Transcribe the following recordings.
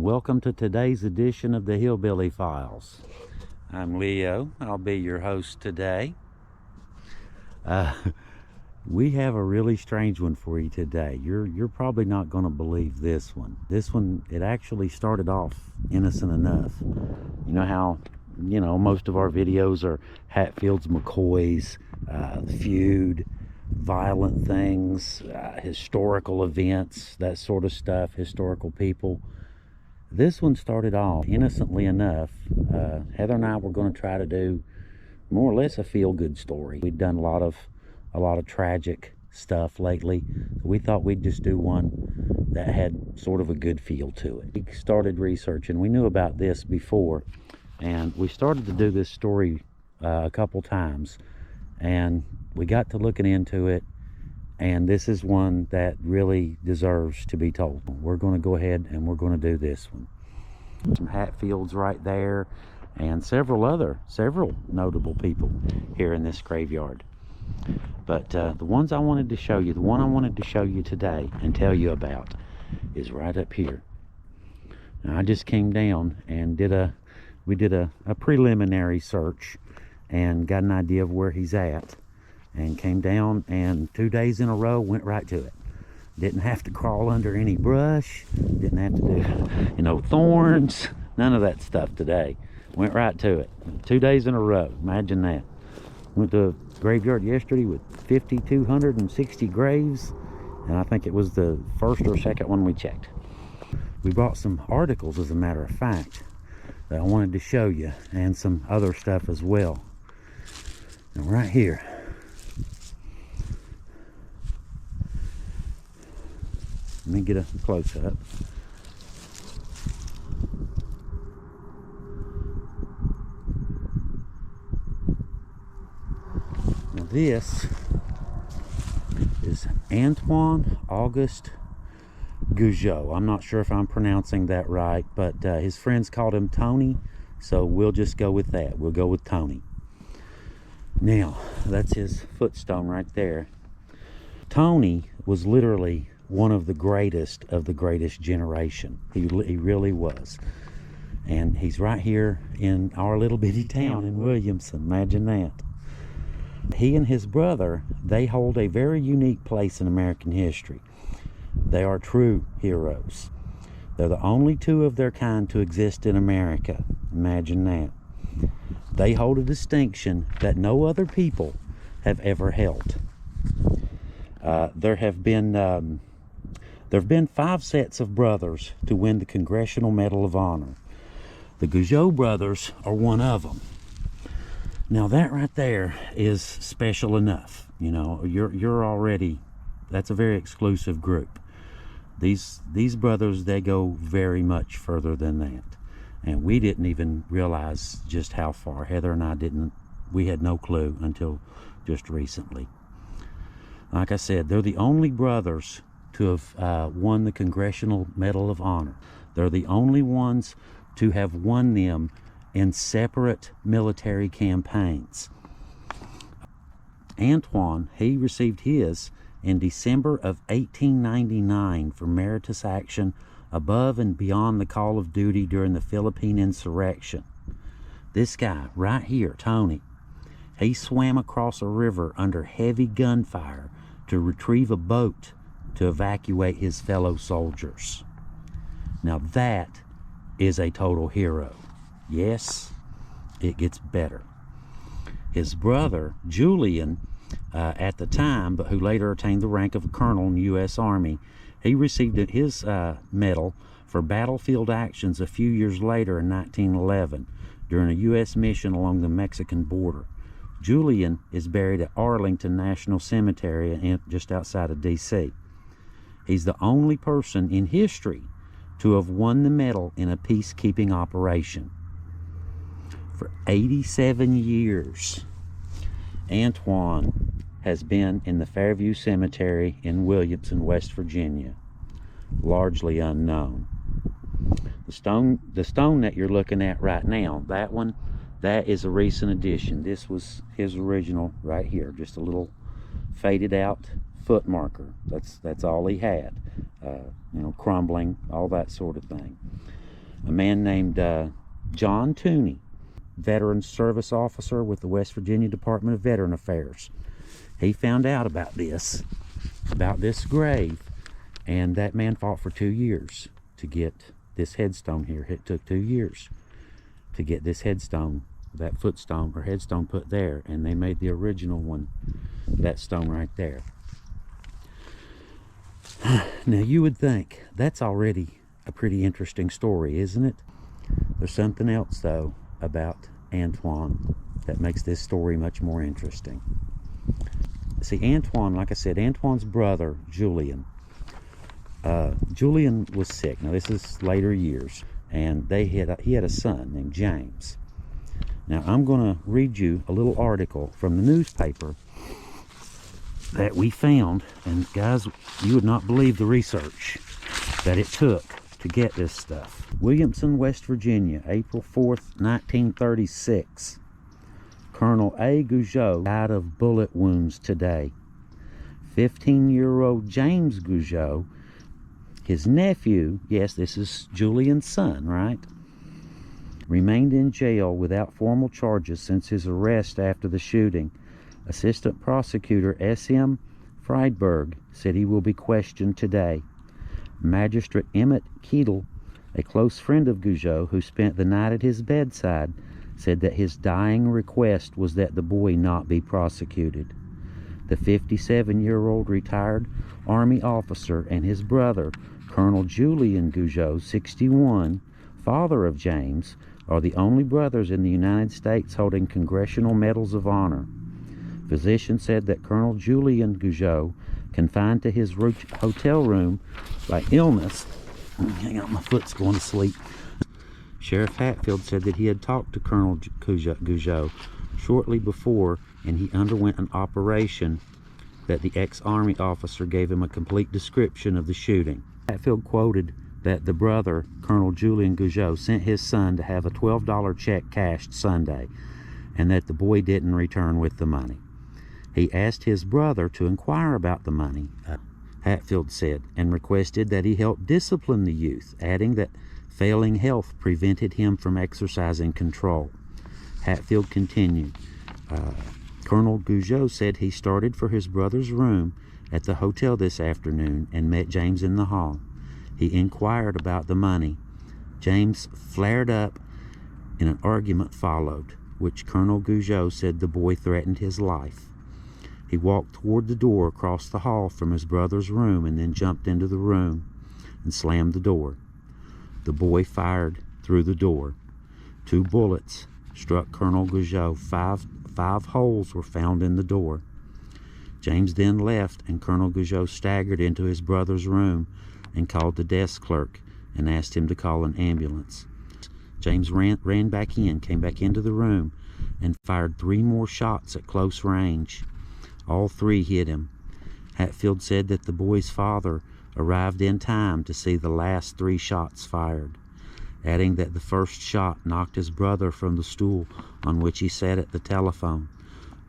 welcome to today's edition of the Hillbilly Files. I'm Leo. I'll be your host today. We have a really strange one for you today. You're probably not going to believe this one. This one, it actually started off innocent enough. You know how, most of our videos are Hatfields, McCoys, the feud, violent things, historical events, that sort of stuff, historical people. This one started off innocently enough. Heather and I were going to try to do more or less a feel-good story. We'd done a lot of tragic stuff lately. So we thought we'd just do one that had sort of a good feel to it. We started researching. We knew about this before, and we started to do this story a couple times, and we got to looking into it, and this is one that really deserves to be told. We're going to go ahead and we're going to do this one. Some Hatfields right there, and several notable people here in this graveyard. But the ones I wanted to show you, the one I wanted to show you today and tell you about is right up here. Now, I just came down and we did a preliminary search and got an idea of where he's at, and came down, and 2 days in a row went right to it. Didn't have to crawl under any brush, didn't have to do thorns, none of that stuff today. Went right to it. 2 days in a row, imagine that. Went to a graveyard yesterday with 5,260 graves, and I think it was the first or second one we checked. We brought some articles, as a matter of fact, that I wanted to show you, and some other stuff as well. Now right here, let me get a close-up. Now this is Antoine Auguste Gaujot. I'm not sure if I'm pronouncing that right, but his friends called him Tony, so we'll just go with that. We'll go with Tony. Now, that's his footstone right there. Tony was literally one of the greatest generation. He really was. And he's right here in our little bitty town in Williamson. Imagine that. He and his brother, they hold a very unique place in American history. They are true heroes. They're the only two of their kind to exist in America. Imagine that. They hold a distinction that no other people have ever held. There have been 5 sets of brothers to win the Congressional Medal of Honor. The Gaujot brothers are one of them. Now that right there is special enough. You're already, that's a very exclusive group. These brothers, they go very much further than that. And we didn't even realize just how far. Heather and I we had no clue until just recently. Like I said, they're the only brothers to have won the Congressional Medal of Honor. They're the only ones to have won them in separate military campaigns. Antoine, he received his in December of 1899 for meritorious action above and beyond the call of duty during the Philippine insurrection. This guy right here, Tony, he swam across a river under heavy gunfire to retrieve a boat to evacuate his fellow soldiers. Now that is a total hero. Yes, it gets better. His brother, Julian, at the time, but who later attained the rank of a colonel in the U.S. Army, he received his medal for battlefield actions a few years later in 1911 during a U.S. mission along the Mexican border. Julian is buried at Arlington National Cemetery just outside of D.C. He's the only person in history to have won the medal in a peacekeeping operation. For 87 years, Antoine has been in the Fairview Cemetery in Williamson, West Virginia, largely unknown. The stone that you're looking at right now, that one, that is a recent addition. This was his original right here, just a little faded out foot marker. That's all he had. Crumbling, all that sort of thing. a man named John Tooney, veteran service officer with the West Virginia Department of Veteran Affairs. He found out about this grave, and that man fought for 2 years to get this headstone here. It took 2 years to get this headstone, that footstone or headstone, put there, and they made the original one, that stone right there. Now you would think that's already a pretty interesting story, isn't it? There's something else though about Antoine that makes this story much more interesting. See, Antoine, like I said, Antoine's brother Julian was sick. Now this is later years, and he had a son named James. Now I'm going to read you a little article from the newspaper that we found, and guys, you would not believe the research that it took to get this stuff. Williamson, West Virginia, April 4th, 1936. Colonel A. Gaujot died of bullet wounds today. 15-year-old James Gaujot, his nephew, yes, this is Julian's son, right, remained in jail without formal charges since his arrest after the shooting. Assistant Prosecutor S.M. Friedberg said he will be questioned today. Magistrate Emmett Keetle, a close friend of Gaujot who spent the night at his bedside, said that his dying request was that the boy not be prosecuted. The 57-year-old retired Army officer and his brother, Colonel Julian Gaujot, 61, father of James, are the only brothers in the United States holding Congressional Medals of Honor. Physicians said that Colonel Julian Gaujot, confined to his hotel room by illness, hang on, my foot's going to sleep. Sheriff Hatfield said that he had talked to Colonel Gaujot shortly before, and he underwent an operation, that the ex-Army officer gave him a complete description of the shooting. Hatfield quoted that the brother, Colonel Julian Gaujot, sent his son to have a $12 check cashed Sunday, and that the boy didn't return with the money. He asked his brother to inquire about the money, Hatfield said, and requested that he help discipline the youth, adding that failing health prevented him from exercising control. Hatfield continued, Colonel Gaujot said he started for his brother's room at the hotel this afternoon and met James in the hall. He inquired about the money. James flared up and an argument followed, which Colonel Gaujot said the boy threatened his life. He walked toward the door across the hall from his brother's room and then jumped into the room and slammed the door. The boy fired through the door. 2 bullets struck Colonel Gaujot. Five holes were found in the door. James then left, and Colonel Gaujot staggered into his brother's room and called the desk clerk and asked him to call an ambulance. James ran back in, came back into the room, and fired 3 more shots at close range. All 3 hit him. Hatfield said that the boy's father arrived in time to see the last 3 shots fired, adding that the first shot knocked his brother from the stool on which he sat at the telephone.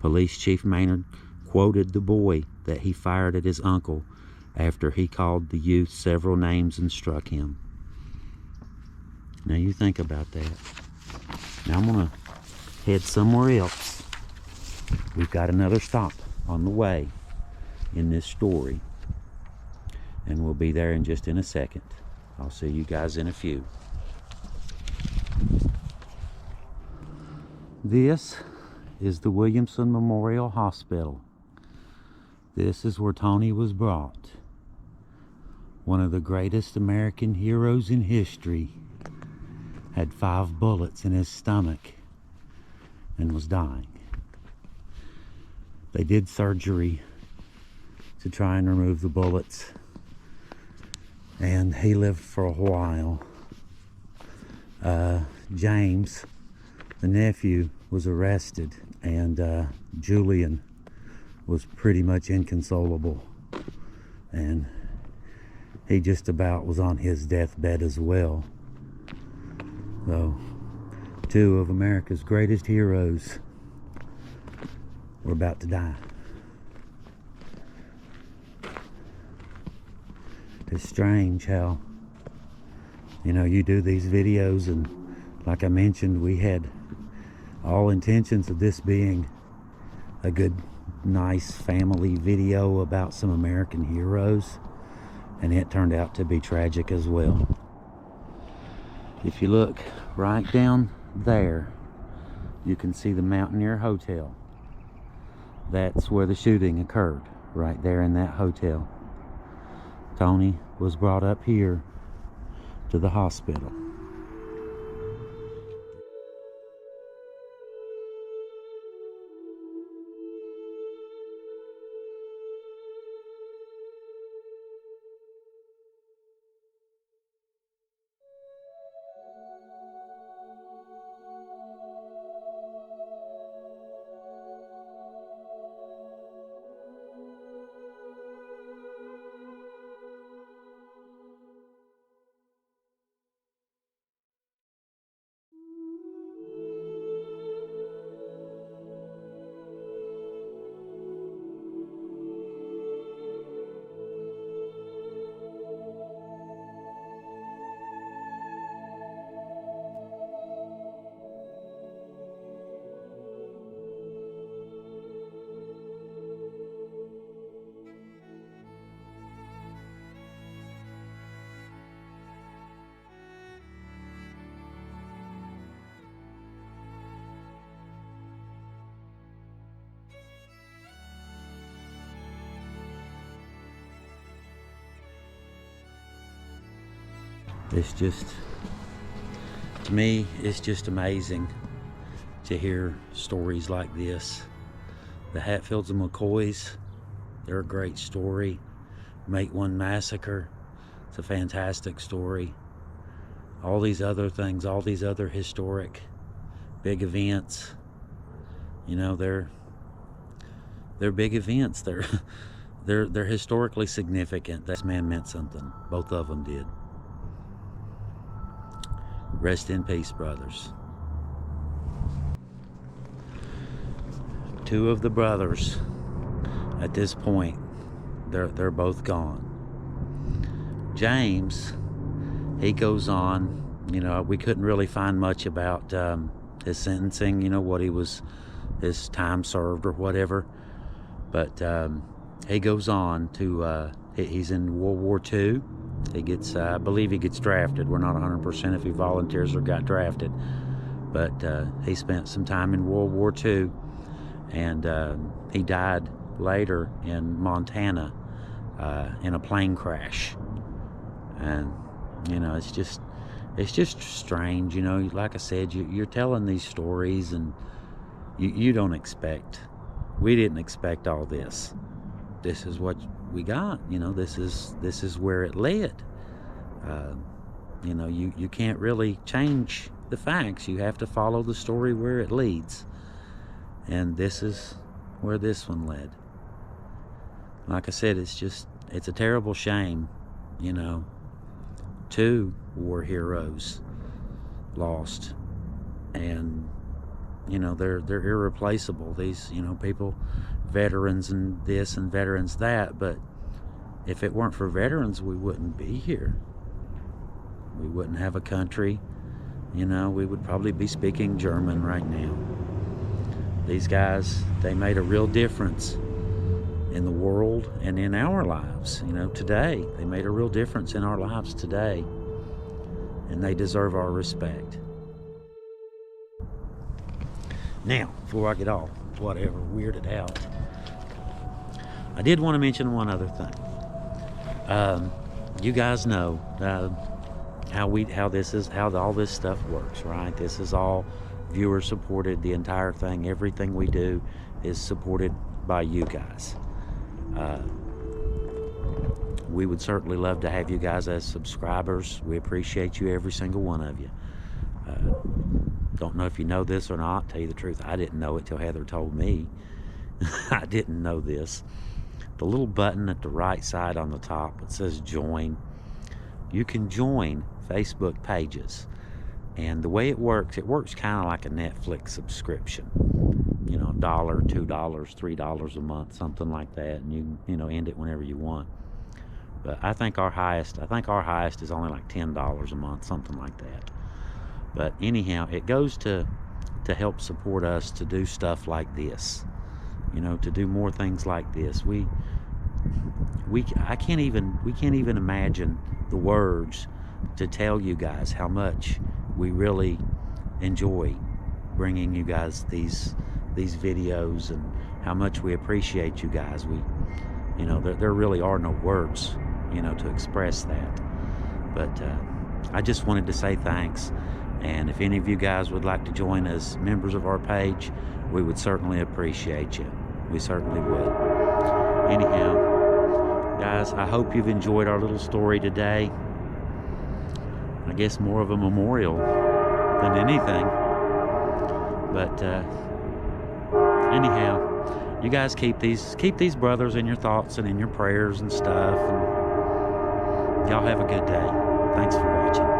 Police Chief Maynard quoted the boy that he fired at his uncle after he called the youth several names and struck him. Now you think about that. Now I'm going to head somewhere else. We've got another stop on the way in this story, and we'll be there in just in a second. I'll see you guys in a few. This is the Williamson Memorial Hospital. This is where Tony was brought. One of the greatest American heroes in history had 5 bullets in his stomach and was dying. They did surgery to try and remove the bullets, and he lived for a while. James, the nephew, was arrested, and Julian was pretty much inconsolable, and he just about was on his deathbed as well. So 2 of America's greatest heroes were about to die. It's strange how You know, you do these videos, and like I mentioned, we had all intentions of this being a good, nice family video about some American heroes, and it turned out to be tragic as well. If you look right down there, you can see the Mountaineer Hotel. That's where the shooting occurred, right there in that hotel. Tony was brought up here to the hospital. It's just, to me, it's just amazing to hear stories like this. The Hatfields and McCoys, they're a great story. Make One Massacre, it's a fantastic story. All these other things, all these other historic big events, you know, they're big events. They're historically significant. This man meant something. Both of them did. Rest in peace, brothers. Two of the brothers, at this point, they're both gone. James, he goes on. You know, we couldn't really find much about his sentencing. You know, what his time served or whatever. But he goes on to. He's in World War II. He gets, I believe he gets drafted. We're not 100% if he volunteers or got drafted. But he spent some time in World War II, and he died later in Montana in a plane crash. And, you know, it's just strange, you know. Like I said, you're telling these stories, and you don't expect, we didn't expect all this. This is what we got, you know. This is where it led. You know, you can't really change the facts. You have to follow the story where it leads, and this is where this one led. Like I said, it's a terrible shame, you know. Two war heroes lost, and you know, they're irreplaceable. These, you know, people, veterans and this and veterans that, but if it weren't for veterans, we wouldn't be here. We wouldn't have a country. You know, we would probably be speaking German right now. These guys, they made a real difference in the world and in our lives. You know, today, they made a real difference in our lives today, and they deserve our respect. Now, before I get all whatever weirded out, I did want to mention one other thing. You guys know how all this stuff works, right? This is all viewer supported. The entire thing, everything we do, is supported by you guys. We would certainly love to have you guys as subscribers. We appreciate you, every single one of you. Don't know if you know this or not. Tell you the truth, I didn't know it till Heather told me. I didn't know this. The little button at the right side on the top, it says join. You can join Facebook pages. And the way it works kind of like a Netflix subscription. You know, $1, $2, $3 a month, something like that. And you know, end it whenever you want. But I think our highest is only like $10 a month, something like that. But anyhow, it goes to help support us to do stuff like this, you know, to do more things like this. We can't even imagine the words to tell you guys how much we really enjoy bringing you guys these videos, and how much we appreciate you guys. You know, there really are no words, you know, to express that. But I just wanted to say thanks. And if any of you guys would like to join as members of our page, we would certainly appreciate you. We certainly would. Anyhow, guys, I hope you've enjoyed our little story today. I guess more of a memorial than anything. But anyhow, you guys keep these brothers in your thoughts and in your prayers and stuff. And y'all have a good day. Thanks for watching.